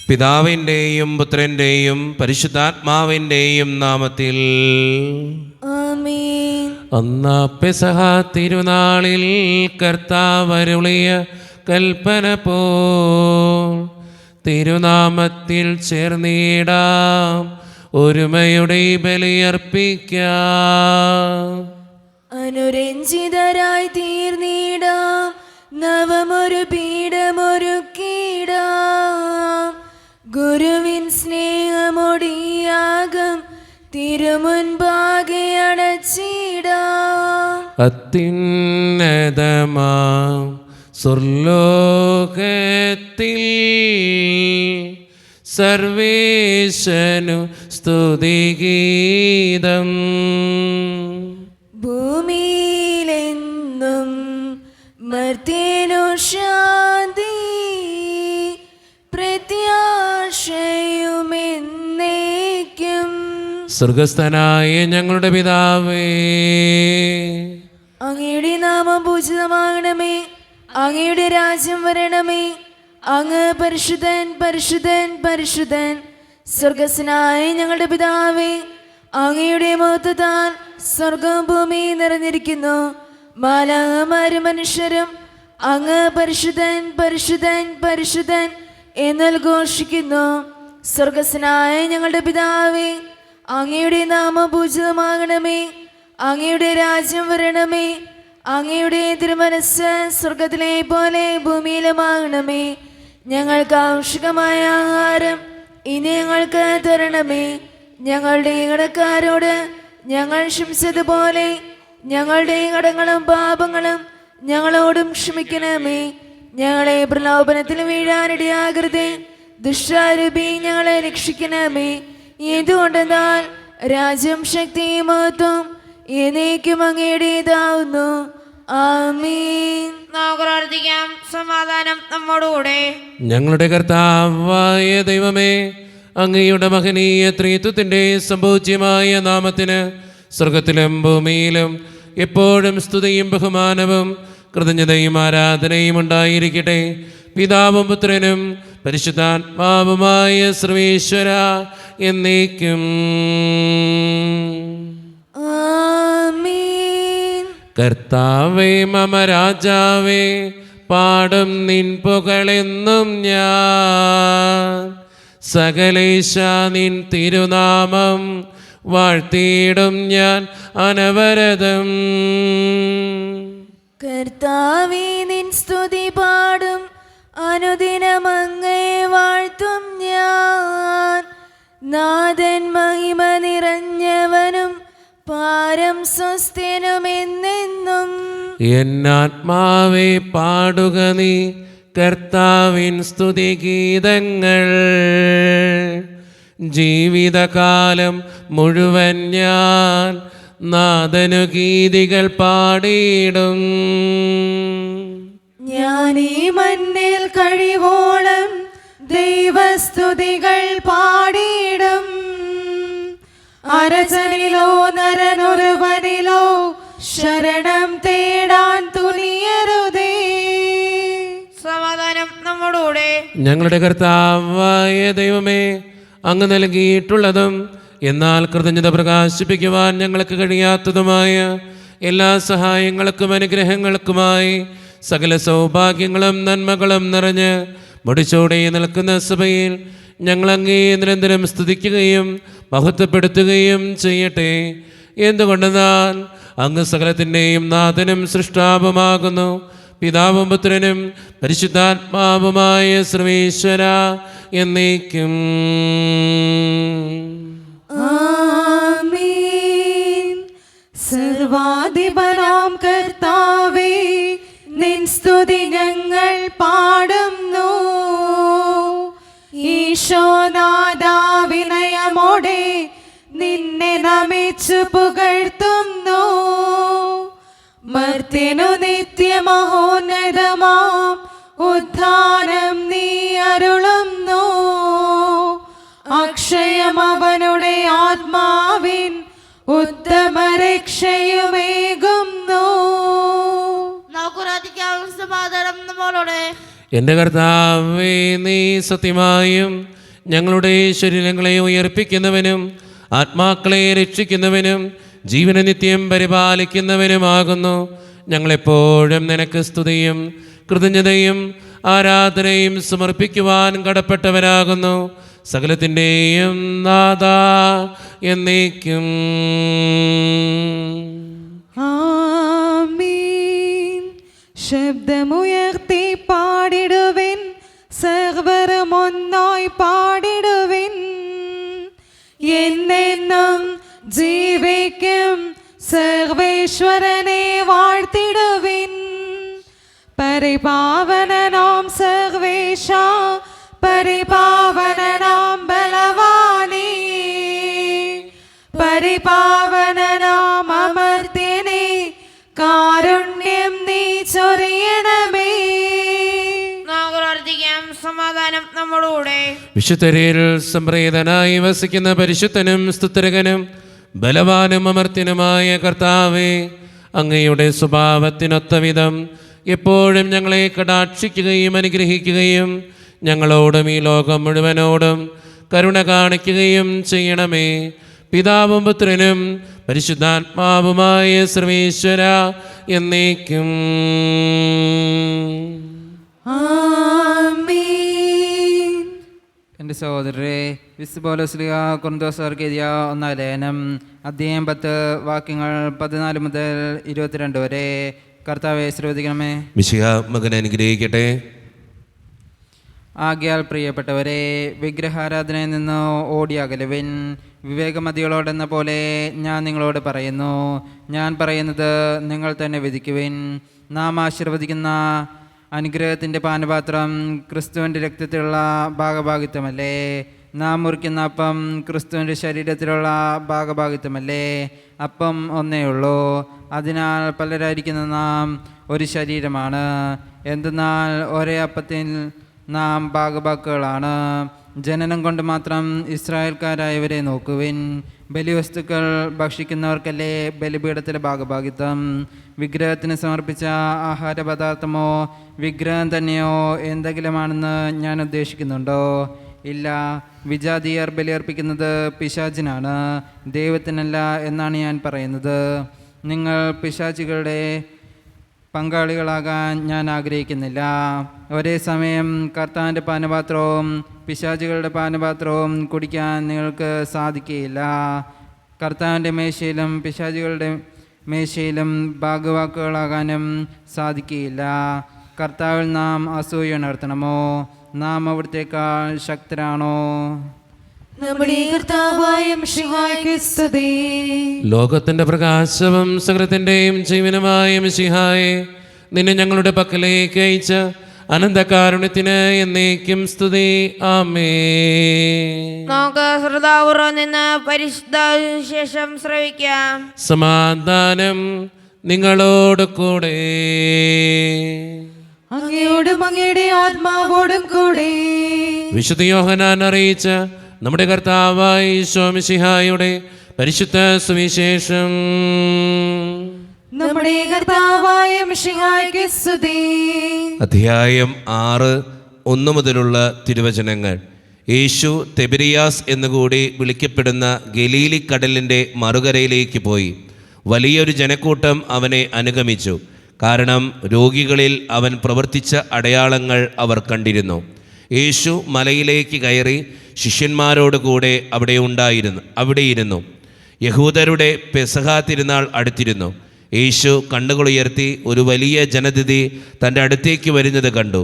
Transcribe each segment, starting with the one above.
പിതാവിൻ്റെയും പുത്രൻ്റെയും പരിശുദ്ധാത്മാവിൻ്റെയും നാമത്തിൽ ആമേൻ. ഒന്നാ പെസഹ തിരുനാളിൽ കർത്താവരുളിയ കൽപ്പന പോ തിരുനാമത്തിൽ ചേർന്നിടാം, ഒരുമയുടെ ബലിയർപ്പിക്കാം. അനുരഞ്ജിതരായി തീർന്നിടാം, നവമൊരു പീഠമൊരുക്കിടാം. ഗുരുവിൻ സ്നേഹമൊടിയാകം തിരുമുൻപാകെ അടച്ചിടാം. അത്യുന്നതമാം സ്വർലോകത്തിൽ സർവേശനു സ്തുതിഗീതം. ഭൂമിയിലെന്നും മർത്യനു ശാന്തി, പ്രത്യാശയുമെന്നേക്കും. സ്വർഗസ്ഥനായ ഞങ്ങളുടെ പിതാവേ, അങ്ങയുടെ നാമം പൂജിതമാകണമേ, അങ്ങയുടെ രാജ്യം വരണമേ. അങ്ങ് പരിശുദ്ധൻ പരിശുദ്ധൻ പരിശുദ്ധൻ. സ്വർഗസ്നായ ഞങ്ങളുടെ പിതാവേ, അങ്ങയുടെ മഹത്വത്താൽ സ്വർഗവും ഭൂമിയും നിറഞ്ഞിരിക്കുന്നു. മാലാഖമാരും മനുഷ്യരും അങ്ങ് പരിശുദ്ധൻ പരിശുദ്ധൻ പരിശുദ്ധൻ എന്നുദ്ഘോഷിക്കുന്നു. സ്വർഗസ്നായ ഞങ്ങളുടെ പിതാവേ, അങ്ങയുടെ നാമം പൂജിതമാകണമേ, അങ്ങയുടെ രാജ്യം വരണമേ. അങ്ങയുടെ തിരുമനസ്സ് സ്വർഗത്തിലെ പോലെ ഭൂമിയിലുമാകണമേ. ഞങ്ങൾക്ക് ആവശ്യമായ ആഹാരം ഇനി ഞങ്ങൾക്ക് തരണമേ. ഞങ്ങളുടെ കടക്കാരോട് ഞങ്ങൾ ക്ഷമിച്ചതുപോലെ ഞങ്ങളുടെ കടങ്ങളും പാപങ്ങളും ഞങ്ങളോടും ക്ഷമിക്കണമേ. ഞങ്ങളെ പ്രലോഭനത്തിൽ വീഴാനിടയാകരുതേ, ദുഷ്ടാരൂപി ഞങ്ങളെ രക്ഷിക്കണമേ. എന്തുകൊണ്ടെന്നാൽ രാജ്യം ശക്തിയും മഹത്വം എന്നേക്കും അങ്ങയുടേതാവുന്നു. ആമേൻ. നമുക്ക് പ്രാർത്ഥിക്കാം. സമാധാനം നമ്മോടുകൂടെ. ഞങ്ങളുടെ കർത്താവായ ദൈവമേ, അങ്ങയുടെ മഹനീയ ത്രിത്വത്തിൻ്റെ സംഭൂജ്യമായ നാമത്തിന് സ്വർഗത്തിലും ഭൂമിയിലും എപ്പോഴും സ്തുതിയും ബഹുമാനവും കൃതജ്ഞതയും ആരാധനയും ഉണ്ടായിരിക്കട്ടെ. പിതാവും പുത്രനും പരിശുദ്ധാത്മാവുമായ സർവേശ്വര എന്നേക്കും. ആമേൻ. കർത്താവേ മമ രാജാവേ, പാടും നിൻ പുകളെന്നും ഞാൻ. സകലേശ നിൻ തിരുനാമം വാഴ്ത്തിയിടും ഞാൻ അനവരതം. കർത്താവേ, നിൻ സ്തുതി പാടും, അനുദിനം അങ്ങയെ വാഴ്ത്തും ഞാൻ. നാഥൻ മഹിമ നിറഞ്ഞവനും പാരം സ്വസ്ഥനുമെന്നെന്നും. എന്നാത്മാവേ പാടുക നീ കർത്താവിൻ സ്തുതിഗീതങ്ങൾ. ജീവിതകാലം മുഴുവൻ ഞാൻ നാഥനു ഗീതികൾ പാടിയിടും. ഞാൻ ഈ മണ്ണിൽ കഴിവോളം ദൈവസ്തുതികൾ പാടിയിടും. അരസനിലോ നരനൊരുവനിലോ ശരണം തേടാൻ തുനിയരുതേ. സമാധാനം നമ്മോടുകൂടെ. ഞങ്ങളുടെ കർത്താവായ ദൈവമേ, അങ്ങ് നൽകിയിട്ടുള്ളതും എന്നാൽ കൃതജ്ഞത പ്രകാശിപ്പിക്കുവാൻ ഞങ്ങൾക്ക് കഴിയാത്തതുമായ എല്ലാ സഹായങ്ങൾക്കും അനുഗ്രഹങ്ങൾക്കുമായി സകല സൗഭാഗ്യങ്ങളും നന്മകളും നിറഞ്ഞ് മുടിച്ചോടെ നിൽക്കുന്ന സഭയിൽ ഞങ്ങൾ അങ്ങേ നിരന്തരം സ്തുതിക്കുകയും മഹത്വപ്പെടുത്തുകയും ചെയ്യട്ടെ. എന്തുകൊണ്ടെന്നാൽ അങ്ങ് സകലത്തിൻ്റെയും നാഥനും സൃഷ്ടാവുമാകുന്നു. പിതാവും പുത്രനും പരിശുദ്ധാത്മാവുമായ സർവേശ്വര എന്നേക്കും. ആമേൻ. സർവാധിപനാം കർത്താവേ, നിൻ സ്തുതി ഞങ്ങൾ പാടുന്നു. ഈശോനാഥാ, വിനയമോടെ നിന്നെ നമിച്ചു പുകഴ്ത്തുന്നു. മർത്യനു നിത്യമഹോന്നതമാം ഉദ്ധാനം നീ അരുളുന്നു. അക്ഷയം അവനുടെ ആത്മാവിൻ ഉത്തമരക്ഷയുമേകുന്നു. നമുക്ക് പ്രാർത്ഥിക്കാം. സമാധാനം നമ്മോടുകൂടെ. എൻ്റെ കർത്താവേ, നീ സത്യമായും ഞങ്ങളുടെ ശരീരങ്ങളെ ഉയർപ്പിക്കുന്നവനും ആത്മാക്കളെ രക്ഷിക്കുന്നവനും ജീവന നിത്യം പരിപാലിക്കുന്നവനുമാകുന്നു. ഞങ്ങളെപ്പോഴും നിനക്ക് സ്തുതിയും കൃതജ്ഞതയും ആരാധനയും സമർപ്പിക്കുവാൻ കടപ്പെട്ടവരാകുന്നു. സകലത്തിൻ്റെയും നാഥാ എന്നേക്കും. ആമീൻ. ശബ്ദമുയർത്തി പാടിടുവിൻ, സർവരും ഒന്നായി പാടിടുവിൻ. എന്നെന്നും ജീവിക്കും സർവേശ്വരനെ വാഴ്ത്തിടുവിൻ. പരിപാവനനാം സർവേശ, പരിപാവനനാം ബലവാനേ, പരിപാവനനാം അമർത്യനേ, കാരുണ്യം നീ ചൊരിയണമേ. നമുക്ക് പ്രാർത്ഥിക്കാം. സമാധാനം നമ്മോടുകൂടെ. വിശുദ്ധരിൽ സംപ്രീതനായി വസിക്കുന്ന പരിശുദ്ധനും സ്തുത്യർഹനും ബലവാനും അമർത്യനുമായ കർത്താവേ, അങ്ങയുടെ സ്വഭാവത്തിനൊത്ത വിധം എപ്പോഴും ഞങ്ങളെ കടാക്ഷിക്കുകയും അനുഗ്രഹിക്കുകയും ഞങ്ങളോടും ഈ ലോകം മുഴുവനോടും കരുണ കാണിക്കുകയും ചെയ്യണമേ. പിതാവും പുത്രനും പരിശുദ്ധാത്മാവുമായ സർവേശ്വര എന്നേക്കും. ആമീൻ. എൻ്റെ സഹോദരരെ, വിശുദ്ധ പൗലോസ്ലീഹ കൊരിന്തോസ്യർക്ക് എഴുതിയ 1 ലേഖനം അധ്യായം 10 വാക്യങ്ങൾ 14 മുതൽ 22 വരെ. കർത്താവെ ശ്രദ്ധിക്കണമേ. മിശിഹാ മകനെ അനുഗ്രഹിക്കട്ടെ. ആകയാൽ പ്രിയപ്പെട്ടവരെ, വിഗ്രഹാരാധനയിൽ നിന്ന് ഓടിയകലുവിൻ. വിവേകമതികളോടെന്ന പോലെ ഞാൻ നിങ്ങളോട് പറയുന്നു. ഞാൻ പറയുന്നത് നിങ്ങൾ തന്നെ വിധിക്കുവിൻ. നാം ആശീർവദിക്കുന്ന അനുഗ്രഹത്തിൻ്റെ പാനപാത്രം ക്രിസ്തുവിൻ്റെ രക്തത്തിലുള്ള ഭാഗഭാഗിത്വമല്ലേ? നാം മുറിക്കുന്ന അപ്പം ക്രിസ്തുവിൻ്റെ ശരീരത്തിലുള്ള ഭാഗഭാഗിത്വമല്ലേ? അപ്പം ഒന്നേ ഉള്ളൂ. അതിനാൽ പലരായിരിക്കുന്ന നാം ഒരു ശരീരമാണ്. എന്തെന്നാൽ ഒരേ അപ്പത്തിൽ നാം ഭാഗഭാക്കുകളാണ്. ജനനം കൊണ്ട് മാത്രം ഇസ്രായേൽക്കാരായവരെ നോക്കുവിൻ. ബലിവസ്തുക്കൾ ഭക്ഷിക്കുന്നവർക്കല്ലേ ബലിപീഠത്തിലെ ഭാഗഭാഗിത്വം? വിഗ്രഹത്തിന് സമർപ്പിച്ച ആഹാരപദാർത്ഥമോ വിഗ്രഹം തന്നെയോ എന്തെങ്കിലുമാണെന്ന് ഞാൻ ഉദ്ദേശിക്കുന്നുണ്ടോ? ഇല്ല. വിജാതീയർ ബലിയർപ്പിക്കുന്നത് പിശാചിനാണ്, ദൈവത്തിനല്ല എന്നാണ് ഞാൻ പറയുന്നത്. നിങ്ങൾ പിശാചികളുടെ പങ്കാളികളാകാൻ ഞാൻ ആഗ്രഹിക്കുന്നില്ല. ഒരേ സമയം കർത്താവിൻ്റെ പാനപാത്രവും പിശാചുകളുടെ പാനപാത്രവും കുടിക്കാൻ നിങ്ങൾക്ക് സാധിക്കുകയില്ല. കർത്താവിൻ്റെ മേശയിലും പിശാചുകളുടെ മേശയിലും ഭാഗവാക്കുകളാകാനും സാധിക്കുകയില്ല. കർത്താവിൽ നാം അസൂയ ഉണർത്തണമോ? നാം അവിടുത്തേക്കാൾ ശക്തരാണോ? നമ്മുടെ കർത്താവായ മിശിഹായ്ക്ക് സ്തുതി. ലോകത്തിന്റെ പ്രകാശവും സകലത്തിന്റെയും ജീവനുമായ മിശിഹായെ, നിന്നെ ഞങ്ങളുടെ പക്കലേക്ക് അയച്ച അനന്തകാരുണ്യത്തിന് എന്നേക്കും സ്തുതി. ആമേൻ. നമുക്ക് ശ്രദ്ധാപൂർവം നിന്ന് പരിശുദ്ധ വിശേഷം ശ്രവിക്കാം. സമാധാനം നിങ്ങളോട് കൂടെ. അങ്ങയോടും അങ്ങയുടെ ആത്മാവോടും കൂടെ. വിശുദ്ധ യോഹന്നാൻ അറിയിച്ച നമ്മുടെ കർത്താവായ ഈശോ മിശിഹായുടെ പരിശുദ്ധ സുവിശേഷം. നമ്മുടെ കർത്താവായ മിശിഹായ്ക്ക് സ്തുതി. അധ്യായം 6 1 മുതലുള്ള തിരുവചനങ്ങൾ. യേശു തെബരിയാസ് എന്നുകൂടി വിളിക്കപ്പെടുന്ന ഗലീലി കടലിൻ്റെ മറുകരയിലേക്ക് പോയി. വലിയൊരു ജനക്കൂട്ടം അവനെ അനുഗമിച്ചു. കാരണം രോഗികളിൽ അവൻ പ്രവർത്തിച്ച അടയാളങ്ങൾ അവർ കണ്ടിരുന്നു. യേശു മലയിലേക്ക് കയറി ശിഷ്യന്മാരോട് കൂടെ അവിടെയിരുന്നു. യഹൂദരുടെ പെസഹ തിരുനാൾ അടുത്തിരുന്നു. യേശു കണ്ണുകളുയർത്തി ഒരു വലിയ ജനതതി തൻ്റെ അടുത്തേക്ക് വരുന്നത് കണ്ടു.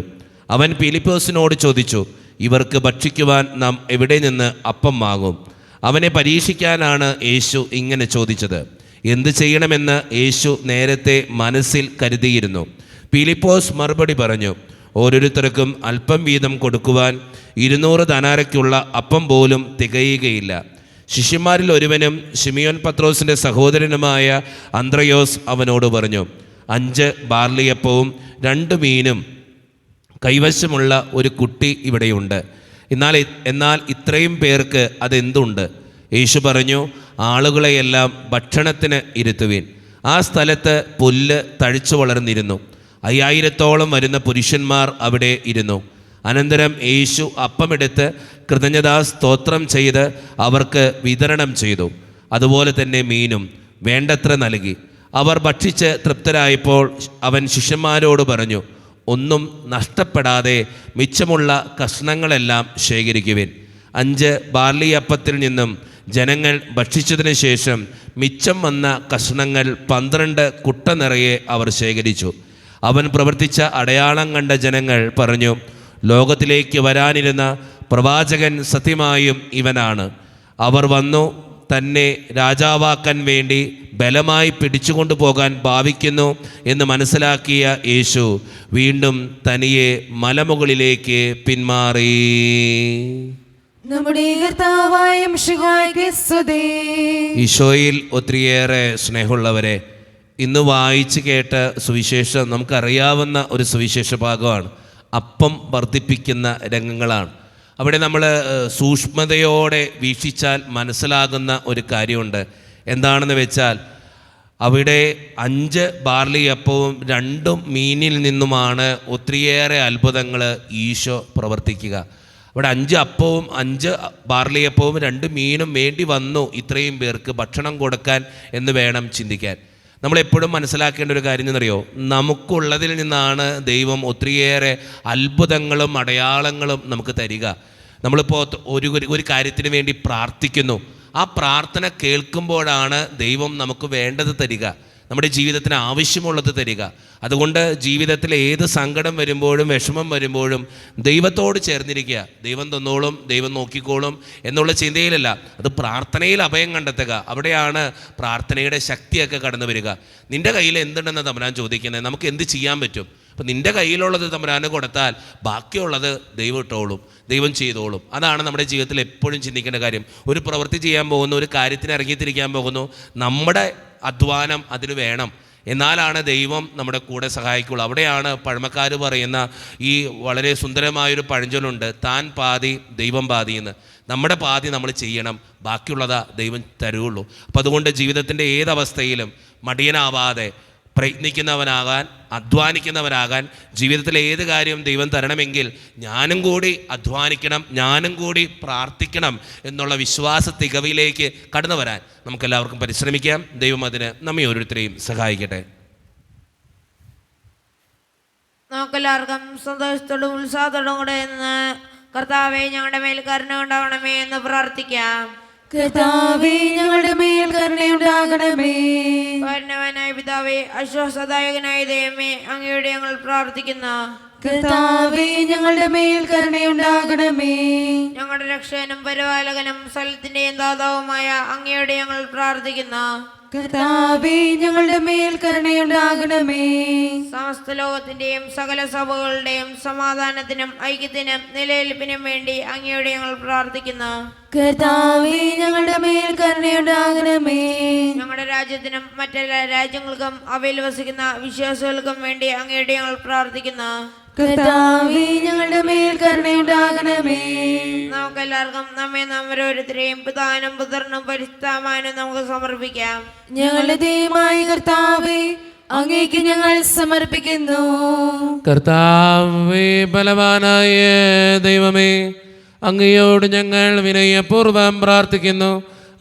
അവൻ ഫിലിപ്പോസിനോട് ചോദിച്ചു, ഇവർക്ക് ഭക്ഷിക്കുവാൻ നാം എവിടെ നിന്ന് അപ്പം വാങ്ങും? അവനെ പരീക്ഷിക്കാനാണ് യേശു ഇങ്ങനെ ചോദിച്ചത്. എന്ത് ചെയ്യണമെന്ന് യേശു നേരത്തെ മനസ്സിൽ കരുതിയിരുന്നു. ഫിലിപ്പോസ് മറുപടി പറഞ്ഞു, ഓരോരുത്തർക്കും അല്പം വീതം കൊടുക്കുവാൻ 200 ധനാരയ്ക്കുള്ള അപ്പം പോലും തികയുകയില്ല. ശിഷ്യന്മാരിൽ ഒരുവനും ശിമിയോൻ പത്രോസിൻ്റെ സഹോദരനുമായ അന്ത്രയോസ് അവനോട് പറഞ്ഞു, 5 ബാർലിയപ്പവും 2 മീനും കൈവശമുള്ള ഒരു കുട്ടി ഇവിടെയുണ്ട്. എന്നാൽ ഇത്രയും പേർക്ക് അതെന്തുണ്ട്? യേശു പറഞ്ഞു, ആളുകളെയെല്ലാം ഭക്ഷണത്തിന് ഇരുത്തുവിൻ. ആ സ്ഥലത്ത് പുല്ല് തഴച്ചു വളർന്നിരുന്നു. 5000-ഓളം വരുന്ന പുരുഷന്മാർ അവിടെ ഇരുന്നു. അനന്തരം യേശു അപ്പമെടുത്ത് കൃതജ്ഞതാ സ്തോത്രം ചെയ്ത് അവർക്ക് വിതരണം ചെയ്തു. അതുപോലെ തന്നെ മീനും വേണ്ടത്ര നൽകി. അവർ ഭക്ഷിച്ച് തൃപ്തരായപ്പോൾ അവൻ ശിഷ്യന്മാരോട് പറഞ്ഞു, ഒന്നും നഷ്ടപ്പെടാതെ മിച്ചമുള്ള കഷ്ണങ്ങളെല്ലാം ശേഖരിക്കുവിൻ. 5 ബാർലിയപ്പത്തിൽ നിന്നും ജനങ്ങൾ ഭക്ഷിച്ചതിന് ശേഷം മിച്ചം വന്ന കഷ്ണങ്ങൾ 12 കുട്ട നിറയെ അവർ ശേഖരിച്ചു. അവൻ പ്രവർത്തിച്ച അടയാളം കണ്ട ജനങ്ങൾ പറഞ്ഞു, ലോകത്തിലേക്ക് വരാനിരുന്ന പ്രവാചകൻ സത്യമായും ഇവനാണ്. അവർ വന്നു തന്നെ രാജാവാക്കാൻ വേണ്ടി ബലമായി പിടിച്ചുകൊണ്ടു പോകാൻ ഭാവിക്കുന്നു എന്ന് മനസ്സിലാക്കിയ യേശു വീണ്ടും തനിയെ മലമുകളിലേക്ക് പിന്മാറി. നമ്മുടെ കർത്താവായ മിശിഹായ്ക്ക് സ്തുതി. ഈശോയിൽ ഒത്തിരിയേറെ സ്നേഹമുള്ളവരെ, ഇന്ന് വായിച്ച് കേട്ട സുവിശേഷം നമുക്കറിയാവുന്ന ഒരു സുവിശേഷ ഭാഗമാണ്. അപ്പം വർദ്ധിപ്പിക്കുന്ന രംഗങ്ങളാണ്. അവിടെ നമ്മൾ സൂക്ഷ്മതയോടെ വീക്ഷിച്ചാൽ മനസ്സിലാകുന്ന ഒരു കാര്യമുണ്ട്. എന്താണെന്ന് വെച്ചാൽ അവിടെ 5 ബാർലിയപ്പവും 2 മീനിൽ നിന്നുമാണ് ഒത്തിരിയേറെ അത്ഭുതങ്ങൾ ഈശോ പ്രവർത്തിക്കുക. അവിടെ 5 അപ്പവും 5 ബാർലിയപ്പവും 2 മീനും വേണ്ടി വന്നു ഇത്രയും പേർക്ക് ഭക്ഷണം കൊടുക്കാൻ എന്ന് വേണം ചിന്തിക്കാൻ. നമ്മളെപ്പോഴും മനസ്സിലാക്കേണ്ട ഒരു കാര്യം എന്നറിയോ, നമുക്കുള്ളതിൽ നിന്നാണ് ദൈവം ഒത്തിരിയേറെ അത്ഭുതങ്ങളും അടയാളങ്ങളും നമുക്ക് തരിക. നമ്മളിപ്പോൾ ഒരു കാര്യത്തിന് വേണ്ടി പ്രാർത്ഥിക്കുന്നു. ആ പ്രാർത്ഥന കേൾക്കുമ്പോഴാണ് ദൈവം നമുക്ക് വേണ്ടത് തരിക, നമ്മുടെ ജീവിതത്തിന് ആവശ്യമുള്ളത് തരിക. അതുകൊണ്ട് ജീവിതത്തിൽ ഏത് സങ്കടം വരുമ്പോഴും വിഷമം വരുമ്പോഴും ദൈവത്തോട് ചേർന്നിരിക്കുക. ദൈവം തന്നോളും, ദൈവം നോക്കിക്കോളും എന്നുള്ള ചിന്തയിലല്ല, അത് പ്രാർത്ഥനയിൽ അഭയം കണ്ടെത്തുക. അവിടെയാണ് പ്രാർത്ഥനയുടെ ശക്തിയൊക്കെ കടന്നു വരിക. നിൻ്റെ കയ്യിൽ എന്തുണ്ടെന്ന് തമ്പുരാൻ ചോദിക്കുന്നത്, നമുക്ക് എന്ത് ചെയ്യാൻ പറ്റും? അപ്പം നിൻ്റെ കയ്യിലുള്ളത് തമ്പുരാന് കൊടുത്താൽ ബാക്കിയുള്ളത് ദൈവം ഇട്ടോളും, ദൈവം ചെയ്തോളും. അതാണ് നമ്മുടെ ജീവിതത്തിൽ എപ്പോഴും ചിന്തിക്കേണ്ട കാര്യം. ഒരു പ്രവൃത്തി ചെയ്യാൻ പോകുന്നു, ഒരു കാര്യത്തിന് ഇറങ്ങിത്തിരിക്കാൻ പോകുന്നു, നമ്മുടെ അധ്വാനം അതിന് വേണം. എന്നാലാണ് ദൈവം നമ്മുടെ കൂടെ സഹായിക്കുള്ളൂ. അവിടെയാണ് പഴമക്കാർ പറയുന്ന ഈ വളരെ സുന്ദരമായൊരു പഴഞ്ചൊല്ലുണ്ട്, താൻ പാതി ദൈവം പാതി എന്ന്. നമ്മുടെ പാതി നമ്മൾ ചെയ്യണം, ബാക്കിയുള്ളതാ ദൈവം തരുള്ളൂ. അപ്പം അതുകൊണ്ട് ജീവിതത്തിൻ്റെ ഏതവസ്ഥയിലും മടിയനാവാതെ പ്രയത്നിക്കുന്നവനാകാൻ, അധ്വാനിക്കുന്നവനാകാൻ, ജീവിതത്തിലെ ഏത് കാര്യം ദൈവം തരണമെങ്കിൽ ഞാനും കൂടി അധ്വാനിക്കണം, ഞാനും കൂടി പ്രാർത്ഥിക്കണം എന്നുള്ള വിശ്വാസ തികവിലേക്ക് കടന്നു വരാൻ നമുക്കെല്ലാവർക്കും പരിശ്രമിക്കാം. ദൈവം അതിന് നമ്മെ ഓരോരുത്തരെയും സഹായിക്കട്ടെ. നമുക്കെല്ലാവർക്കും സന്തോഷത്തോടും ഉത്സാഹത്തോടും കൂടെ നിന്ന് കർത്താവേ ഞങ്ങളുടെ മേൽ കരുണ ഉണ്ടാവണമേ എന്ന് പ്രാർത്ഥിക്കാം. കർത്താവേ ഞങ്ങളുടെ മേൽ കരുണയുണ്ടാകണമേ. കാരുണ്യവാനായ പിതാവേ, ആശ്വാസദായകനായ ദൈവമേ, അങ്ങയോട് ഞങ്ങൾ പ്രാർത്ഥിക്കുന്നു. കർത്താവേ ഞങ്ങളുടെ മേൽ കരുണയുണ്ടാകണമേ. ഞങ്ങളുടെ രക്ഷകനും പരിപാലകനും സ്ഥലത്തിന്റെയും ദാതാവുമായ അങ്ങയോട് ഞങ്ങൾ പ്രാർത്ഥിക്കുന്നു. കർത്താവേ ഞങ്ങളുടെ മേൽ കരുണയുണ്ടാകണമേ. സമസ്ത ലോകത്തിന്റെയും സകല സഭകളുടെയും സമാധാനത്തിനും ഐക്യത്തിനും നിലനിൽപ്പിനും വേണ്ടി അങ്ങയോട് ഞങ്ങൾ പ്രാർത്ഥിക്കുന്നു. കർത്താവേ ഞങ്ങളുടെ മേൽ കരുണയുണ്ടാകണമേ. ഞങ്ങളുടെ രാജ്യത്തിനും മറ്റെല്ലാ രാജ്യങ്ങൾക്കും അവയിൽ വസിക്കുന്ന വിശ്വാസികൾക്കും വേണ്ടി അങ്ങയോട് ഞങ്ങൾ പ്രാർത്ഥിക്കുന്നു. കർത്താവേ ഞങ്ങളുടെ മേൽ കരുണയുണ്ടാകണമേ. നമുക്കെല്ലാവർക്കും നമ്മെ നാം ഓരോരുത്തരെയും പിതാവിനും പുത്രനും പരിശുദ്ധാത്മാവിനും നമുക്ക് സമർപ്പിക്കാം. ഞങ്ങളുടെ ദൈവമായ കർത്താവേ, അങ്ങേക്ക് ഞങ്ങൾ സമർപ്പിക്കുന്നു. കർത്താവേ, ബലവാനായ ദൈവമേ, അങ്ങയോട് ഞങ്ങൾ വിനയപൂർവ്വം പ്രാർത്ഥിക്കുന്നു.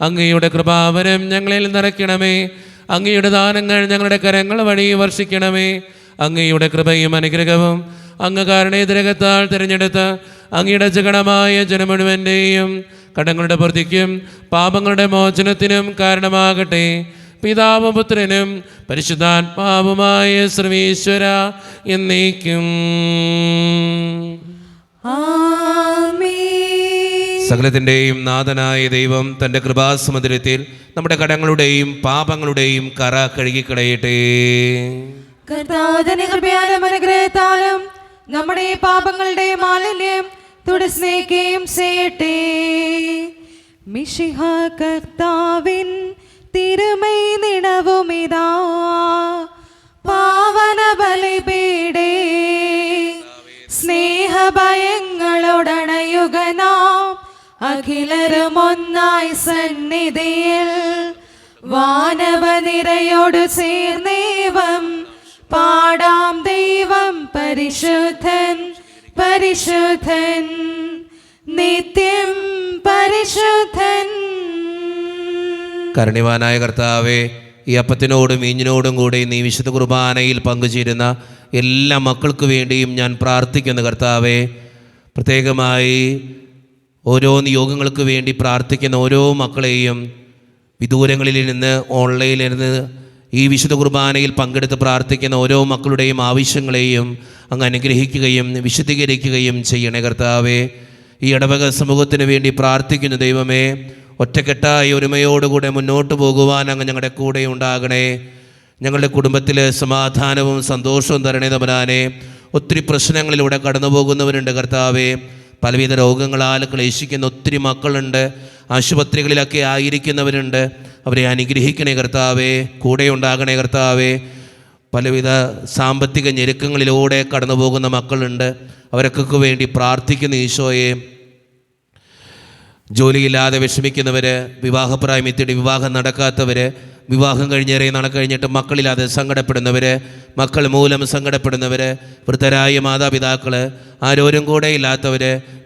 അങ്ങയുടെ കൃപാവരം ഞങ്ങളിൽ നിറയ്ക്കണമേ. അങ്ങയുടെ ദാനങ്ങൾ ഞങ്ങളുടെ കരങ്ങൾ വഴി വർഷിക്കണമേ. അങ്ങയുടെ കൃപയും അനുഗ്രഹവും അങ്ങ് കാരണേതരകത്താൽ തിരഞ്ഞെടുത്ത അങ്ങയുടെ ജഗണമായ ജനം മുഴുവൻ്റെയും കടങ്ങളുടെ പൂർത്തിക്കും പാപങ്ങളുടെ മോചനത്തിനും കാരണമാകട്ടെ. പിതാവും പുത്രനും പരിശുദ്ധാത്മാവുമായ സർവീശ്വര എന്നേക്കും. സകലത്തിൻ്റെയും നാഥനായ ദൈവം തൻ്റെ കൃപാസമുദ്രത്തിൽ നമ്മുടെ കടങ്ങളുടെയും പാപങ്ങളുടെയും കറ കഴുകിക്കളയട്ടെ. കർത്താവിന്റെ കൃപയാലും അനുഗ്രഹത്താലും നമ്മുടെ പാപങ്ങളുടെ മാലിന്യം തുടസ്നേഹിക്കുകയും ചെയ്യട്ടെ. മിശിഹ കർത്താവിൻ തിരുമൈ നിണവുമിതാ പാവന ബലിപീഠേ. സ്നേഹഭയങ്ങളോടണയുക നാം അഖിലരും ഒന്നായി സന്നിധിയിൽ. വാനവനിരയോടു ചേർന്നേവം പാടാം ദൈവം പരിശുദ്ധൻ പരിശുദ്ധൻ. നിത്യം പരിശുദ്ധൻ. കരുണ്യവാനായ കർത്താവേ, ഈ അപ്പത്തിനോടും വീഞ്ഞിനോടും കൂടി നീ വിശുദ്ധ കുർബാനയിൽ പങ്കുചേരുന്ന എല്ലാ മക്കൾക്ക് വേണ്ടിയും ഞാൻ പ്രാർത്ഥിക്കുന്നു കർത്താവേ. പ്രത്യേകമായി ഓരോ നിയോഗങ്ങൾക്ക് വേണ്ടി പ്രാർത്ഥിക്കുന്ന ഓരോ മക്കളെയും വിദൂരങ്ങളിൽ നിന്ന് ഓൺലൈനിൽ നിന്ന് ഈ വിശുദ്ധ കുർബാനയിൽ പങ്കെടുത്ത് പ്രാർത്ഥിക്കുന്ന ഓരോ മക്കളുടെയും ആവശ്യങ്ങളെയും അങ്ങ് അനുഗ്രഹിക്കുകയും വിശുദ്ധീകരിക്കുകയും ചെയ്യണേ കർത്താവേ. ഈ ഇടവക സമൂഹത്തിന് വേണ്ടി പ്രാർത്ഥിക്കുന്നു ദൈവമേ. ഒറ്റക്കെട്ടായി ഒരുമയോടുകൂടെ മുന്നോട്ട് പോകുവാൻ അങ്ങ് ഞങ്ങളുടെ കൂടെ ഉണ്ടാകണേ. ഞങ്ങളുടെ കുടുംബത്തിൽ സമാധാനവും സന്തോഷവും തരണേ തമ്പുരാനെ. ഒത്തിരി പ്രശ്നങ്ങളിലൂടെ കടന്നു പോകുന്നവരുണ്ട് കർത്താവേ. പലവിധ രോഗങ്ങളാൽ ക്ലേശിക്കുന്ന ഒത്തിരി മക്കളുണ്ട്. ആശുപത്രികളിലൊക്കെ ആയിരിക്കുന്നവരുണ്ട്. അവരെ അനുഗ്രഹിക്കണേ കർത്താവേ. കൂടെ ഉണ്ടാകണേ കർത്താവേ. പലവിധ സാമ്പത്തിക ഞെരുക്കങ്ങളിലൂടെ കടന്നു പോകുന്ന മക്കളുണ്ട്. അവരൊക്കെ വേണ്ടി പ്രാർത്ഥിക്കുന്ന ഈശോയെ. ജോലിയില്ലാതെ വിഷമിക്കുന്നവർ, വിവാഹപ്രായമെത്തിയിട്ട് വിവാഹം നടക്കാത്തവർ, വിവാഹം കഴിഞ്ഞേറെ നാളെ കഴിഞ്ഞിട്ട് മക്കളില്ലാതെ സങ്കടപ്പെടുന്നവർ, മക്കൾ മൂലം സങ്കടപ്പെടുന്നവർ, വൃദ്ധരായ മാതാപിതാക്കൾ, ആരോരും കൂടെ ഇല്ലാത്തവർ,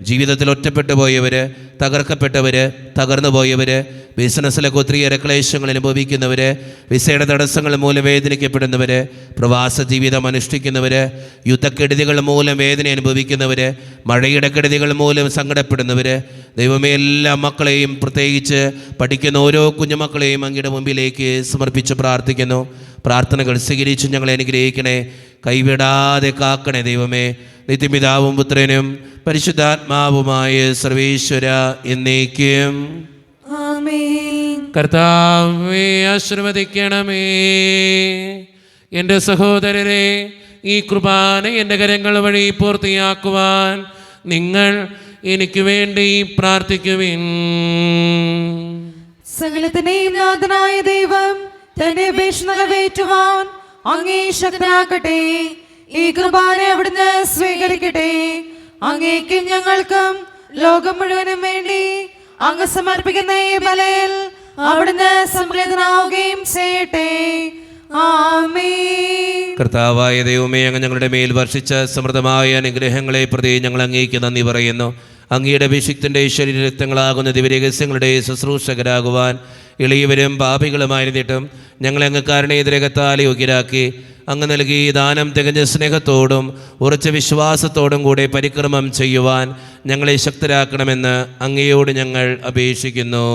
ജീവിതത്തിൽ ഒറ്റപ്പെട്ടു പോയവർ, തകർക്കപ്പെട്ടവർ, തകർന്നു പോയവർ, ബിസിനസ്സിലൊക്കെ ഒത്തിരിയേറെ ക്ലേശങ്ങൾ അനുഭവിക്കുന്നവർ, വിസയുടെ തടസ്സങ്ങൾ മൂലം വേദനിക്കപ്പെടുന്നവർ, പ്രവാസ ജീവിതം അനുഷ്ഠിക്കുന്നവർ, യുദ്ധക്കെടുതികൾ മൂലം വേദന അനുഭവിക്കുന്നവർ, മഴയുടെ കെടുതികൾ മൂലം സങ്കടപ്പെടുന്നവർ, ദൈവമേ എല്ലാ മക്കളെയും പ്രത്യേകിച്ച് പഠിക്കുന്ന ഓരോ കുഞ്ഞുമക്കളെയും അങ്ങയുടെ മുമ്പിലേക്ക് സമർപ്പിച്ച് പ്രാർത്ഥിക്കുന്നു. പ്രാർത്ഥനകൾ സ്വീകരിച്ച് ഞങ്ങളെ അനുഗ്രഹിക്കണേ. കൈവിടാതെ കാക്കണേ ദൈവമേ. നിത്യപിതാവും പുത്രനും പരിശുദ്ധാത്മാവുമായ സർവേശ്വര എന്നേക്കും. ആമേൻ. കർത്താവേ ആശീർവദിക്കണമേ. എൻ്റെ സഹോദരരെ, ഈ കുർബാന എൻ്റെ കരങ്ങൾ വഴി പൂർത്തിയാക്കുവാൻ നിങ്ങൾ എനിക്ക് വേണ്ടി പ്രാർത്ഥിക്കുവിൻ. സകലത്തിന്റെയും നാഥനായ ദൈവം തന്റെ അപേക്ഷ നിറവേറ്റുവാൻ അങ്ങേ ശക്തനാക്കട്ടെ. ഈ കുർബാന അവിടുന്ന് സ്വീകരിക്കട്ടെ. അങ്ങേക്കും ഞങ്ങൾക്കും ലോകം മുഴുവനും വേണ്ടി അങ്ങ് സമർപ്പിക്കുന്ന ഈ ബലിയിൽ അവിടുന്ന് സംപ്രീതനാവുകയും ചെയ്യട്ടെ. ആമേൻ. കർത്താവായ ദൈവമേ, അങ്ങ് ഞങ്ങളുടെ മേൽ വർഷിച്ച സമൃദ്ധമായ അനുഗ്രഹങ്ങളെ പ്രതി ഞങ്ങൾ അങ്ങേക്ക് നന്ദി പറയുന്നു. അങ്ങയുടെ അഭിഷിക്തൻ്റെ ശരീരരക്തങ്ങളാകുന്ന ദിവ്യരഹസ്യങ്ങളുടെ ശുശ്രൂഷകരാകുവാൻ എളിയവരും പാപികളുമായിരുന്നിട്ടും ഞങ്ങളെ അങ്ങ് കാരുണ്യരകത്താൽ യോഗ്യരാക്കി അങ്ങ് നൽകി ദാനം തികഞ്ഞ സ്നേഹത്തോടും ഉറച്ച വിശ്വാസത്തോടും കൂടെ പരിക്രമം ചെയ്യുവാൻ ഞങ്ങളെ ശക്തരാക്കണമെന്ന് അങ്ങയോട് ഞങ്ങൾ അപേക്ഷിക്കുന്നു.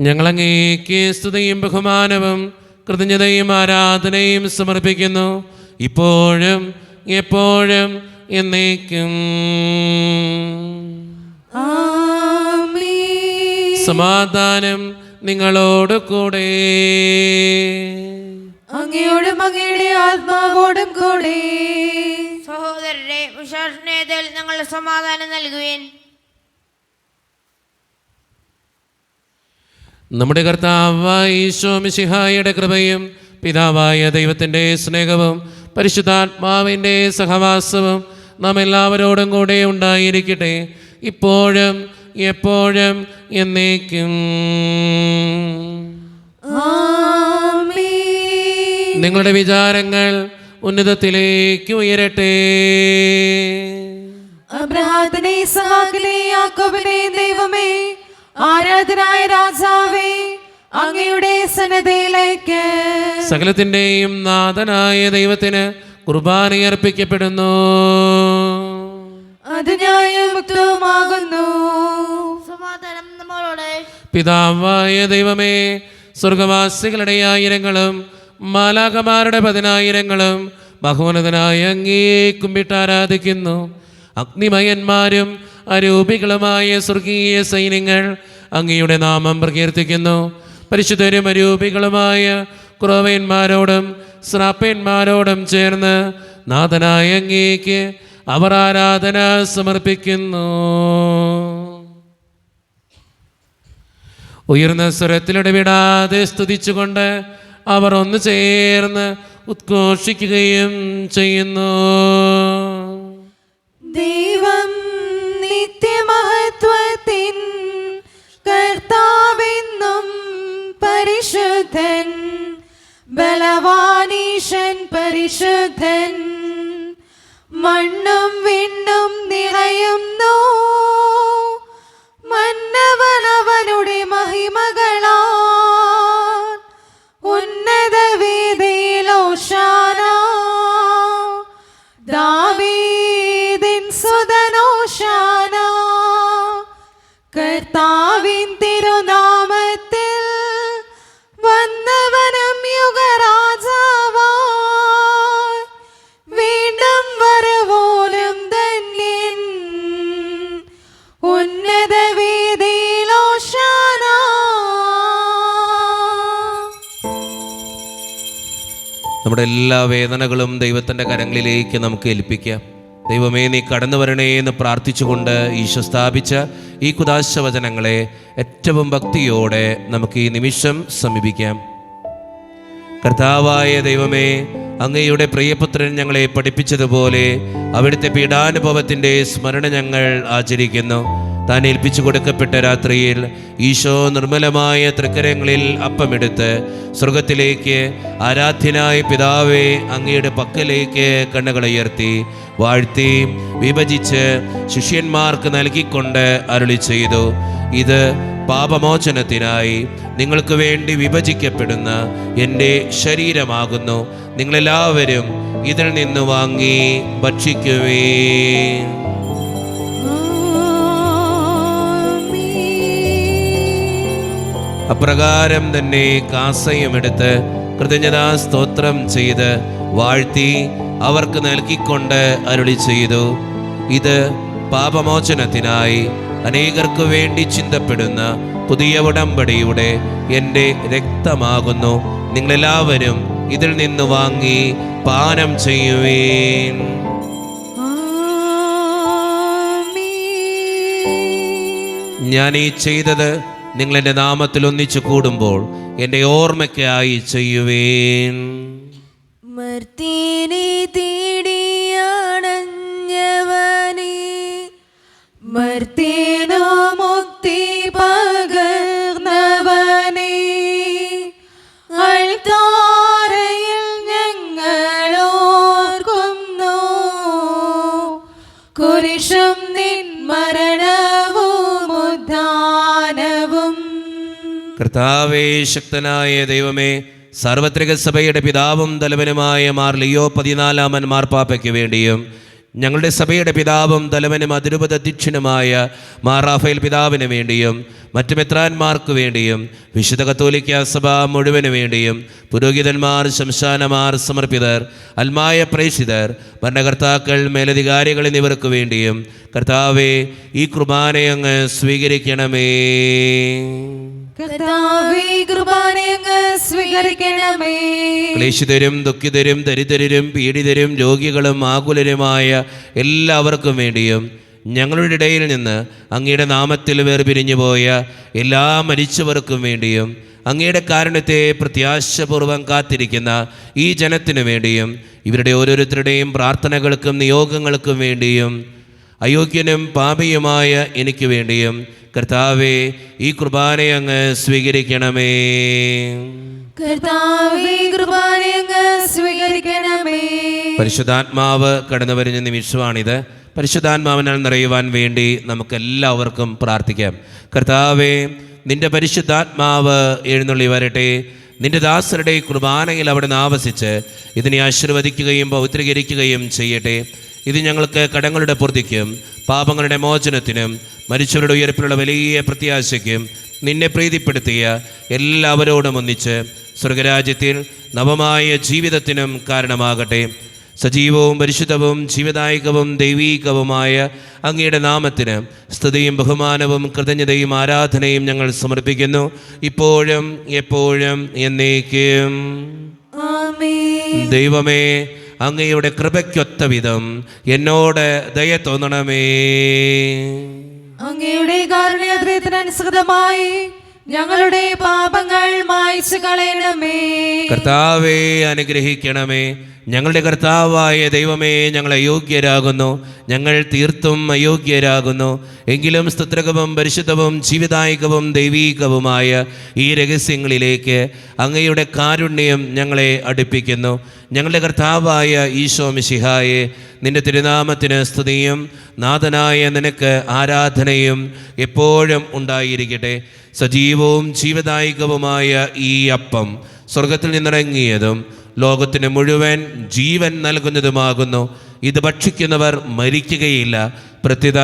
ഞങ്ങളങ്ങേക്ക് സ്തുതിയും ബഹുമാനവും കൃതജ്ഞതയും ആരാധനയും സമർപ്പിക്കുന്നു, ഇപ്പോഴും എപ്പോഴും എന്നേക്കും. ആമേൻ. സമാധാനം നിങ്ങളോട് കൂടെ. അങ്ങയോടും അങ്ങയുടെ ആത്മാവോടും കൂടെ. സഹോദരരെ, വിശ്വാസനേതൽ ഞങ്ങൾ സമാധാനം നൽകുവേൻ. നമ്മുടെ കർത്താവായ ഈശോ മിശിഹായുടെ കൃപയും പിതാവായ ദൈവത്തിൻ്റെ സ്നേഹവും പരിശുദ്ധാത്മാവിൻ്റെ സഹവാസവും നാം എല്ലാവരോടും കൂടെ ഉണ്ടായിരിക്കട്ടെ, ഇപ്പോഴും എപ്പോഴും എന്നേക്കും. ആമേൻ. നിങ്ങളുടെ വിചാരങ്ങൾ ഉന്നതത്തിലേക്ക് ഉയരട്ടെ. അബ്രഹാത്തിനെ, ഇസ്ഹാക്കിനെ, യാക്കോബിനെ ദൈവമേ, ആരാധനായ രാജാവേ, അങ്ങയുടെ സന്നദ്ധയിലേക്ക് സകലത്തിൻ്റെയും നാഥനായ ദൈവത്തിന് കുർബാനയർപ്പിക്കപ്പെടുന്നു. അത് ന്യായമുക്തവുമാകുന്നു. സമാധാനം നമ്മളോട്. പിതാവായ ദൈവമേ, സ്വർഗവാസികളുടെ ആയിരങ്ങളും മാലാഖമാരുടെ 10,000 ബഹുവനതനായ അങ്ങേ കുമ്പിട്ട് ആരാധിക്കുന്നു. അഗ്നിമയന്മാരും അരൂപികളുമായ സ്വർഗീയ സൈന്യങ്ങൾ അങ്ങയുടെ നാമം പ്രകീർത്തിക്കുന്നു. പരിശുദ്ധരും അരൂപികളുമായ കുറവന്മാരോടും ശ്രാപ്പന്മാരോടും ചേർന്ന് നാഥനായ അങ്ങേക്ക് അവർ ആരാധന സമർപ്പിക്കുന്നു. ഉയർന്ന സ്വരത്തിലിടവിടാതെ സ്തുതിച്ചുകൊണ്ട് അവർ ഒന്ന് ചേർന്ന് ഉദ്ഘോഷിക്കുകയും ചെയ്യുന്നു. ദൈവം നിത്യമഹത്വത്തിൻ കർത്താവെന്നും പരിശുദ്ധൻ, ബലവാനീശൻ പരിശുദ്ധൻ. മണ്ണും വിണ്ണും നിറയുന്നു. മന്നവനവനുടെ മഹിമകളാൽ ഉന്നത വേദിയിൽ ഓശാന. ദാവീദിൻ സുതനോശാന. കർത്താവിൻ തിരുനാമത്തിൽ വന്നവനും യുഗരാജാവായി വീണ്ടും വരവോലും ധന്യൻ. ഉന്നത വേദിയിൽ ഓശാന. നമ്മുടെ എല്ലാ വേദനകളും ദൈവത്തിൻ്റെ കരങ്ങളിലേക്ക് നമുക്ക് ഏൽപ്പിക്കാം. ദൈവമേ, നീ കടന്നു വരണേ എന്ന് പ്രാർത്ഥിച്ചുകൊണ്ട് ഈശോ സ്ഥാപിച്ച ഈ കുദാശ വചനങ്ങളെ ഏറ്റവും ഭക്തിയോടെ നമുക്ക് ഈ നിമിഷം സമീപിക്കാം. കർത്താവായ ദൈവമേ, അങ്ങയുടെ പ്രിയപുത്രൻ ഞങ്ങളെ പഠിപ്പിച്ചതുപോലെ അവിടുത്തെ പീഡാനുഭവത്തിൻ്റെ സ്മരണ ഞങ്ങൾ ആചരിക്കുന്നു. താൻ ഏൽപ്പിച്ചു കൊടുക്കപ്പെട്ട രാത്രിയിൽ ഈശോ നിർമ്മലമായ തൃക്കരങ്ങളിൽ അപ്പമെടുത്ത് സ്വർഗത്തിലേക്ക് ആരാധ്യനായ പിതാവേ അങ്ങയുടെ പക്കലേക്ക് കണ്ണുകളുയർത്തി വാഴ്ത്തി വിഭജിച്ച് ശിഷ്യന്മാർക്ക് നൽകിക്കൊണ്ട് അരുളി ചെയ്തു, ഇത് പാപമോചനത്തിനായി നിങ്ങൾക്ക് വേണ്ടി വിഭജിക്കപ്പെടുന്ന എൻ്റെ ശരീരമാകുന്നു. നിങ്ങളെല്ലാവരും ഇതിൽ നിന്ന് വാങ്ങി ഭക്ഷിക്കുവേ. അപ്രകാരം തന്നെ കാസയുമെടുത്ത് കൃതജ്ഞതാ സ്തോത്രം ചെയ്ത് വാഴ്ത്തി അവർക്ക് നൽകിക്കൊണ്ട് അരുളി ചെയ്തു, ഇത് പാപമോചനത്തിനായി അനേകർക്ക് വേണ്ടി ചിന്തപ്പെടുന്ന പുതിയ ഉടമ്പടിയുടെ എൻ്റെ രക്തമാകുന്നു. നിങ്ങളെല്ലാവരും ഇതിൽ നിന്ന് വാങ്ങി പാനം ചെയ്യുവേൻ. ഞാൻ ഈ ചെയ്തത് നിങ്ങൾ എൻ്റെ നാമത്തിൽ ഒന്നിച്ചു കൂടുമ്പോൾ എൻ്റെ ഓർമ്മയ്ക്കായി ചെയ്യുവേൻ. മർത്യനെ തേടിയാണഞ്ഞവനെ മർത്യനോ മുക്തി പകർന്നവനെ അൾത്താരയിൽ ഞങ്ങളോർക്കുന്നു. കുരിശും നിൻ മരണവും ഉദ്ധാനവും. കർത്താവേ, ശക്തനായ ദൈവമേ, സാർവത്രിക സഭയുടെ പിതാവും തലവനുമായ മാർ ലിയോ 14 മാർപ്പാപ്പയ്ക്ക് വേണ്ടിയും ഞങ്ങളുടെ സഭയുടെ പിതാവും തലവനും അതിരൂപത അധ്യക്ഷനുമായ മാർ റാഫേൽ പിതാവിന് വേണ്ടിയും മറ്റു മെത്രാന്മാർക്ക് വേണ്ടിയും വിശുദ്ധ കത്തോലിക്ക സഭ മുഴുവന് വേണ്ടിയും പുരോഹിതന്മാർ, ശംശാനമാർ, സമർപ്പിതർ, അൽമായ പ്രേക്ഷിതർ, ഭരണകർത്താക്കൾ, മേലധികാരികൾ എന്നിവർക്ക് വേണ്ടിയും കർത്താവേ, ഈ കുർബാനയങ്ങ് സ്വീകരിക്കണമേ. ക്ലേശിതരും ദുഃഖിതരും ദരിദ്രരും പീഡിതരും രോഗികളും ആകുലരുമായ എല്ലാവർക്കും വേണ്ടിയും ഞങ്ങളുടെ ഇടയിൽ നിന്ന് അങ്ങയുടെ നാമത്തിൽ വേർപിരിഞ്ഞു പോയ എല്ലാ മരിച്ചവർക്കും വേണ്ടിയും അങ്ങയുടെ കാരുണ്യത്തെ പ്രത്യാശപൂർവ്വം കാത്തിരിക്കുന്ന ഈ ജനത്തിനു വേണ്ടിയും ഇവരുടെ ഓരോരുത്തരുടെയും പ്രാർത്ഥനകൾക്കും നിയോഗങ്ങൾക്കും വേണ്ടിയും അയോഗ്യനും പാപിയുമായ എനിക്ക് വേണ്ടിയും കർത്താവേ, ഈ കുർബാനയെ അങ്ങ് സ്വീകരിക്കണമേ. പരിശുദ്ധാത്മാവ് കടന്നു വരുന്ന നിമിഷമാണിത്. പരിശുദ്ധാത്മാവിനാൽ നിറയുവാൻ വേണ്ടി നമുക്കെല്ലാവർക്കും പ്രാർത്ഥിക്കാം. കർത്താവേ, നിന്റെ പരിശുദ്ധാത്മാവ് എഴുന്നള്ളി വരട്ടെ. നിന്റെ ദാസരുടെ കുർബാനയിൽ അവിടെ ആവസിച്ച് ഇതിനെ ആശീർവദിക്കുകയും പൗത്രീകരിക്കുകയും ചെയ്യട്ടെ. ഇത് ഞങ്ങൾക്ക് കടങ്ങളുടെ പൂർത്തിക്കും പാപങ്ങളുടെ മോചനത്തിനും മരിച്ചവരുടെ ഉയർപ്പിലുള്ള വലിയ പ്രത്യാശയ്ക്കും നിന്നെ പ്രീതിപ്പെടുത്തിയ എല്ലാവരോടും ഒന്നിച്ച് സ്വർഗരാജ്യത്തിൽ നവമായ ജീവിതത്തിനും കാരണമാകട്ടെ. സജീവവും പരിശുദ്ധവും ജീവദായകവും ദൈവീകവുമായ അങ്ങയുടെ നാമത്തിന് സ്തുതിയും ബഹുമാനവും കൃതജ്ഞതയും ആരാധനയും ഞങ്ങൾ സമർപ്പിക്കുന്നു, ഇപ്പോഴും എപ്പോഴും എന്നേക്കും. ദൈവമേ, അങ്ങയുടെ കൃപയ്ക്കൊത്ത വിധം എന്നോട് ദയ തോന്നണമേ. അങ്ങയുടെ കാരുണ്യാദ്രയത്തിനനുസൃതമായി ഞങ്ങളുടെ പാപങ്ങൾ മായ്ച്ചു കളയണമേ. കർത്താവേ, അനുഗ്രഹിക്കണമേ. ഞങ്ങളുടെ കർത്താവായ ദൈവമേ, ഞങ്ങൾ അയോഗ്യരാകുന്നു, ഞങ്ങൾ തീർത്തും അയോഗ്യരാകുന്നു. എങ്കിലും സ്തുത്രകവും പരിശുദ്ധവും ജീവദായകവും ദൈവീകവുമായ ഈ രഹസ്യങ്ങളിലേക്ക് അങ്ങയുടെ കാരുണ്യം ഞങ്ങളെ അടുപ്പിക്കുന്നു. ഞങ്ങളുടെ കർത്താവായ ഈശോ മിശിഹായെ, നിന്റെ തിരുനാമത്തിന് സ്തുതിയും നാഥനായ നിനക്ക് ആരാധനയും എപ്പോഴും ഉണ്ടായിരിക്കട്ടെ. സജീവവും ജീവദായകവുമായ ഈ അപ്പം സ്വർഗത്തിൽ നിന്നിറങ്ങിയതും ലോകത്തിന് മുഴുവൻ ജീവൻ നൽകുന്നതുമാകുന്നു. ഇത് ഭക്ഷിക്കുന്നവർ മരിക്കുകയില്ല, പ്രത്യുത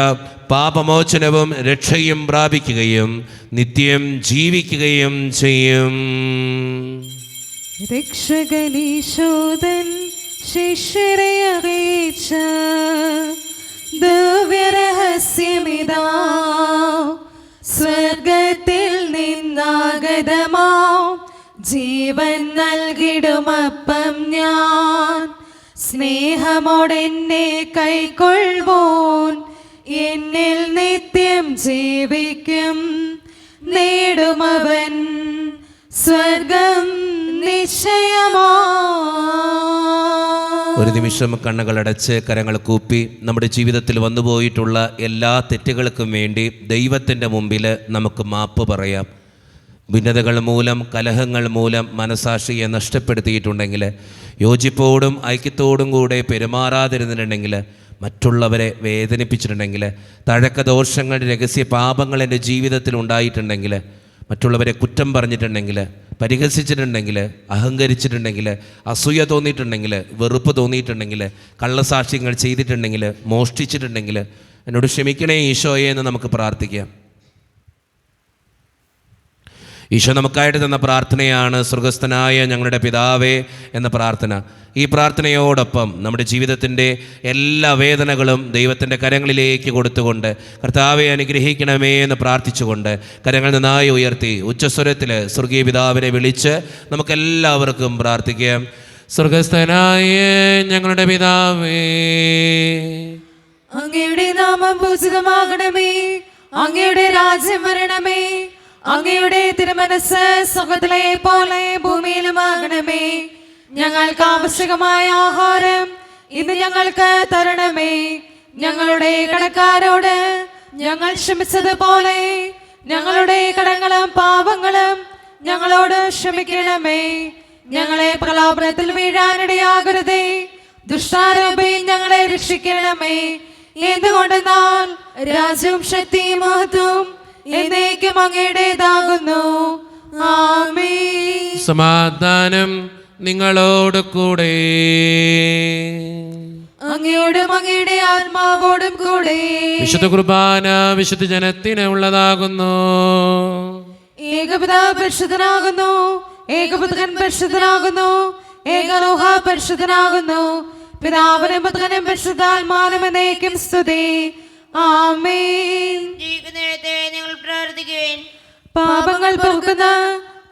പാപമോചനവും രക്ഷയും പ്രാപിക്കുകയും നിത്യം ജീവിക്കുകയും ചെയ്യും. രക്ഷകനീശോദൻ ശിഷ്യരെ അറിയിച്ച ദിവ്യരഹസ്യമിതാ, സ്വർഗത്തിൽ നിന്നാഗതമാ ജീവൻ നൽകിടുമപ്പം ഞാൻ. സ്നേഹമോടെന്നെ കൈക്കൊള്ളുവോൻ എന്നിൽ നിത്യം ജീവിക്കും, നേടുമവൻ സ്വർഗം നിശ്ചയമാ. ഒരു നിമിഷം കണ്ണുകളടച്ച് കരങ്ങൾ കൂപ്പി നമ്മുടെ ജീവിതത്തിൽ വന്നുപോയിട്ടുള്ള എല്ലാ തെറ്റുകൾക്കും വേണ്ടി ദൈവത്തിൻ്റെ മുമ്പിൽ നമുക്ക് മാപ്പ് പറയാം. ഭിന്നതകൾ മൂലം, കലഹങ്ങൾ മൂലം മനസാക്ഷിയെ നഷ്ടപ്പെടുത്തിയിട്ടുണ്ടെങ്കിൽ, യോജിപ്പോടും ഐക്യത്തോടും കൂടെ പെരുമാറാതിരുന്നിട്ടുണ്ടെങ്കിൽ, മറ്റുള്ളവരെ വേദനിപ്പിച്ചിട്ടുണ്ടെങ്കിൽ, തഴക്കദോഷങ്ങൾ, രഹസ്യ പാപങ്ങൾ എൻ്റെ ജീവിതത്തിൽ ഉണ്ടായിട്ടുണ്ടെങ്കിൽ, മറ്റുള്ളവരെ കുറ്റം പറഞ്ഞിട്ടുണ്ടെങ്കിൽ, പരിഹസിച്ചിട്ടുണ്ടെങ്കിൽ, അഹങ്കരിച്ചിട്ടുണ്ടെങ്കിൽ, അസൂയ തോന്നിയിട്ടുണ്ടെങ്കിൽ, വെറുപ്പ് തോന്നിയിട്ടുണ്ടെങ്കിൽ, കള്ളസാക്ഷ്യങ്ങൾ ചെയ്തിട്ടുണ്ടെങ്കിൽ, മോഷ്ടിച്ചിട്ടുണ്ടെങ്കിൽ, എന്നോട് ക്ഷമിക്കണേ ഈശോയെ എന്ന് നമുക്ക് പ്രാർത്ഥിക്കാം. ഈശോ നമുക്കായിട്ട് തന്ന പ്രാർത്ഥനയാണ് സ്വർഗസ്ഥനായ ഞങ്ങളുടെ പിതാവേ എന്ന പ്രാർത്ഥന. ഈ പ്രാർത്ഥനയോടൊപ്പം നമ്മുടെ ജീവിതത്തിൻ്റെ എല്ലാ വേദനകളും ദൈവത്തിൻ്റെ കരങ്ങളിലേക്ക് കൊടുത്തുകൊണ്ട് കർത്താവെ അനുഗ്രഹിക്കണമേ എന്ന് പ്രാർത്ഥിച്ചുകൊണ്ട് കരങ്ങൾ നന്നായി ഉയർത്തി ഉച്ചസ്വരത്തിൽ സ്വർഗീയ പിതാവിനെ വിളിച്ച് നമുക്കെല്ലാവർക്കും പ്രാർത്ഥിക്കാം. സ്വർഗസ്ഥനായ ഞങ്ങളുടെ പിതാവേ, അങ്ങയുടെ നാമം പൂജിതമാകണമേ, അങ്ങയുടെ രാജ്യം വരണമേ, അങ്ങയുടെ തിരുമനസ് സ്വർഗ്ഗത്തിലെ പോലെ ഭൂമിയിലുമാകണമേ. ഞങ്ങൾക്ക് ആവശ്യമായ ആഹാരം ഇന്ന് ഞങ്ങൾക്ക് തരണമേ. ഞങ്ങളുടെ കടക്കാരോട് ഞങ്ങൾ ക്ഷമിച്ചതുപോലെ ഞങ്ങളുടെ കടങ്ങളും പാപങ്ങളും ഞങ്ങളോട് ക്ഷമിക്കണമേ. ഞങ്ങളെ പ്രലോഭനത്തിൽ വീഴാനിടയാകരുതേ, ദുഷ്ടാരൂപേ ഞങ്ങളെ രക്ഷിക്കണമേ. എന്തുകൊണ്ടെന്നാൽ രാജ്യവും ശക്തിയും മഹത്വവും എന്നേക്കും അങ്ങയുടേതാകുന്നു. ആമേൻ. സമാധാനം നിങ്ങളോട് കൂടെ. അങ്ങയോടും അങ്ങയുടെ ആത്മാവോടും കൂടെ. വിശുദ്ധ കുർബാന വിശുദ്ധ ജനത്തിന് ഉള്ളതാകുന്നു. ഏകപിതാവ് പരിശുദ്ധനാകുന്നു, ഏകപുത്രൻ പരിശുദ്ധനാകുന്നു, ഏകലോഹ പരിശുദ്ധനാകുന്നു. പിതാവിനും പുത്രനും പരിശുദ്ധാത്മാവിനും എന്നേക്കും സ്തുതി. ആമേൻ. ജീവിക്കുന്നേരത്തെ നിങ്ങൾ പ്രാർത്ഥിക്കുവേൻ. പാപങ്ങൾ പൊറുക്കുന്ന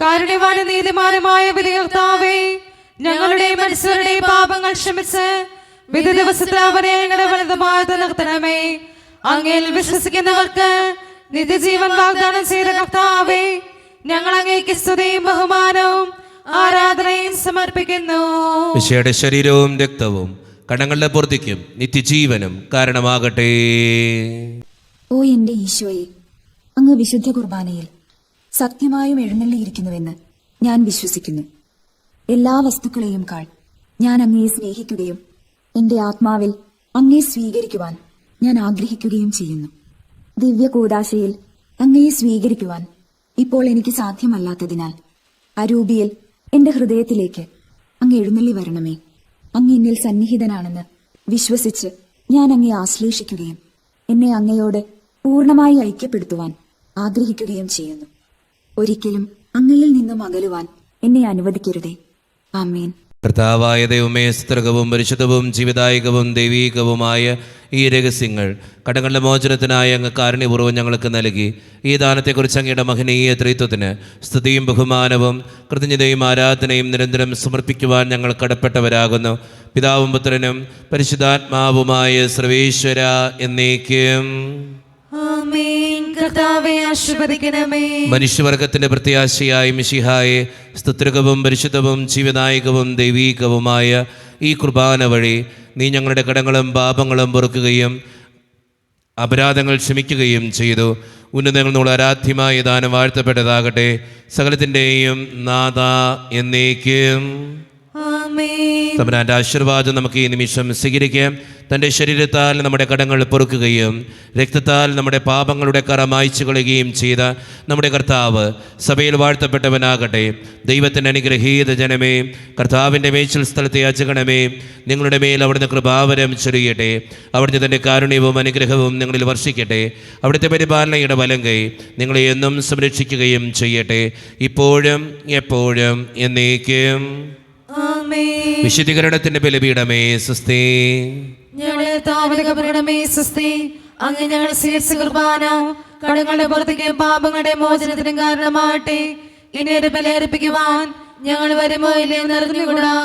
കാരുണ്യവാനും നീതിമാനുമായ വിധികർത്താവേ, ഞങ്ങളുടെ മനുഷ്യരുടെ പാപങ്ങൾ ക്ഷമിച്ച് വിധി ദിവസത്തിൽ അവരെ ഞങ്ങളുടെ വലുതുമായി നിർത്തണമേ. അങ്ങയിൽ വിശ്വസിക്കുന്നവർക്ക് നിത്യജീവൻ വാഗ്ദാനം ചെയ്ത കർത്താവേ, ഞങ്ങൾ അങ്ങേക്ക് സ്തുതിയും ബഹുമാനവും ആരാധനയും സമർപ്പിക്കുന്നു. ഈശോയുടെ ശരീരവും രക്തവും കടങ്ങളുടെ പൂർത്തിക്കും നിത്യജീവനും കാരണമാകട്ടെ. ഓ എന്റെ ഈശോയെ, അങ്ങ് വിശുദ്ധ കുർബാനയിൽ സത്യമായും എഴുന്നള്ളിയിരിക്കുന്നുവെന്ന് ഞാൻ വിശ്വസിക്കുന്നു. എല്ലാ വസ്തുക്കളെയും കാൾ ഞാൻ അങ്ങയെ സ്നേഹിക്കുകയും എന്റെ ആത്മാവിൽ അങ്ങയെ സ്വീകരിക്കുവാൻ ഞാൻ ആഗ്രഹിക്കുകയും ചെയ്യുന്നു. ദിവ്യ കൂദാശയിൽ അങ്ങയെ സ്വീകരിക്കുവാൻ ഇപ്പോൾ എനിക്ക് സാധ്യമല്ലാത്തതിനാൽ അരൂപിയിൽ എന്റെ ഹൃദയത്തിലേക്ക് അങ്ങ് എഴുന്നള്ളി വരണമേ. അങ്ങ് എന്നിൽ സന്നിഹിതനാണെന്ന് വിശ്വസിച്ച് ഞാൻ അങ്ങയെ ആശ്ലേഷിക്കുകയും എന്നെ അങ്ങയോട് പൂർണ്ണമായി ഐക്യപ്പെടുത്തുവാൻ ആഗ്രഹിക്കുകയും ചെയ്യുന്നു. ഒരിക്കലും അങ്ങയിൽ നിന്നും അകലുവാൻ എന്നെ അനുവദിക്കരുതേ. ആമേൻ. കർത്താവായ ദൈവമേ, സ്ത്രീകവും പരിശുദ്ധവും ജീവദായകവും ദൈവീകവുമായ ഈ രഹസ്യങ്ങൾ കടങ്ങളുടെ മോചനത്തിനായി അങ്ങ് കാരുണ്യപൂർവ്വം ഞങ്ങൾക്ക് നൽകി. ഈ ദാനത്തെക്കുറിച്ച് അങ്ങയുടെ മഹനീയ ത്രിത്വത്തിന് സ്തുതിയും ബഹുമാനവും കൃതജ്ഞതയും ആരാധനയും നിരന്തരം സമർപ്പിക്കുവാൻ ഞങ്ങൾ കടപ്പെട്ടവരാകുന്നു. പിതാവും പുത്രനും പരിശുദ്ധാത്മാവുമായ സർവേശ്വര എന്നേക്കും. ആമേൻ. കർത്താവേ ആശീർവദിക്കണമേ. മനുഷ്യവർഗത്തിന്റെ പ്രത്യാശയായ മിശിഹായെ, സ്തുത്യർഹവും പരിശുദ്ധവും ജീവനായകവും ദൈവീകവുമായ ഈ കുർബാന വഴി നീ ഞങ്ങളുടെ കടങ്ങളും പാപങ്ങളും പൊറുക്കുകയും അപരാധങ്ങൾ ക്ഷമിക്കുകയും ചെയ്തു. ഉന്നതങ്ങൾ ആരാധ്യമായ ദാനം വാഴ്ത്തപ്പെട്ടതാകട്ടെ. സകലത്തിൻ്റെയും നാഥ എന്നേക്കും. ആമേൻ. തമ്പുരാന്റെ ആശീർവാദം നമുക്ക് ഈ നിമിഷം സ്വീകരിക്കാം. തൻ്റെ ശരീരത്താൽ നമ്മുടെ കടങ്ങൾ പൊറുക്കുകയും രക്തത്താൽ നമ്മുടെ പാപങ്ങളുടെ കറ മായ്ച്ചു കളയുകയും ചെയ്ത നമ്മുടെ കർത്താവ് സഭയിൽ വാഴ്ത്തപ്പെട്ടവനാകട്ടെ. ദൈവത്തിൻ്റെ അനുഗ്രഹീത ജനമേ, കർത്താവിൻ്റെ മേച്ചിൽ സ്ഥലത്തെ യാചകണമേ, നിങ്ങളുടെ മേൽ അവിടുന്ന് കൃപാവരം ചൊരിയട്ടെ. അവിടുന്ന് തൻ്റെ കാരുണ്യവും അനുഗ്രഹവും നിങ്ങളിൽ വർഷിക്കട്ടെ. അവിടുത്തെ പരിപാലനയുടെ വലങ്കൈ നിങ്ങളെ എന്നും സംരക്ഷിക്കുകയും ചെയ്യട്ടെ, ഇപ്പോഴും എപ്പോഴും എന്നേക്കും. ആമേൻ. വിശുദ്ധീകരണത്തിന്റെ ബലിപീഠമേ സ്വസ്തി. ഞങ്ങളെ താവലകപരണമേ സ്വസ്തി. അങ്ങ് ഞങ്ങൾ സ്വീകരിച്ച കുർബാന കടങ്ങളുടെ പുറത്തേക്കും പാപങ്ങളുടെ മോചനത്തിനും കാരണമാകട്ടെ. ഇനി ഒരു ബലിയർപ്പിക്കുവാൻ ഞങ്ങൾ വരുമോ ഇല്ലയോ എന്നറിഞ്ഞുകൂടാ.